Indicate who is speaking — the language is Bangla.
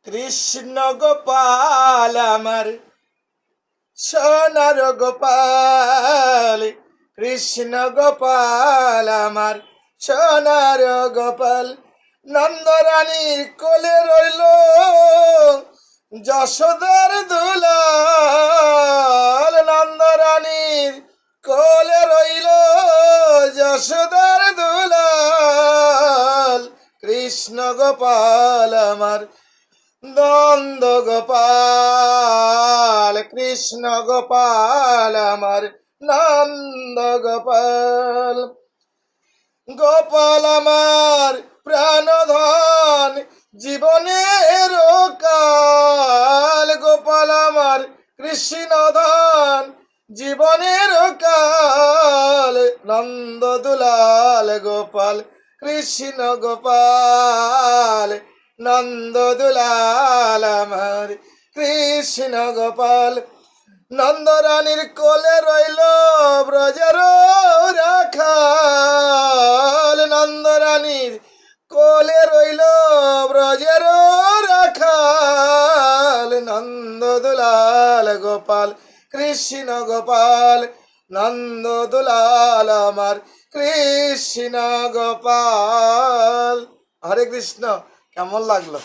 Speaker 1: কৃষ্ণ গোপাল আমার সোনার গোপাল, কৃষ্ণ গোপাল আমার সোনার গোপাল। নন্দরানীর কোলে রইল যশোদার দুলাল, নন্দরানীর কোলে রইল যশোদার দুলাল। কৃষ্ণ গোপাল আমার নন্দ গোপাল, কৃষ্ণ গোপাল আমার নন্দ গোপাল। গোপাল আমার প্রাণধন জীবনের কাল, গোপাল আমার কৃষ্ণ ধন জীবনের কাল। নন্দ দুলাল গোপাল, কৃষ্ণ গোপাল, নন্দ দুলাল আমার কৃষ্ণ গোপাল। নন্দরানীর কোলে রইল ব্রজের রাখাল, নন্দরানীর কোলে রইল ব্রজের রাখাল। নন্দ দুলাল গোপাল, কৃষ্ণ গোপাল, নন্দ দুলাল আমার কৃষ্ণ গোপাল। হরে কৃষ্ণ। কেমন লাগলো?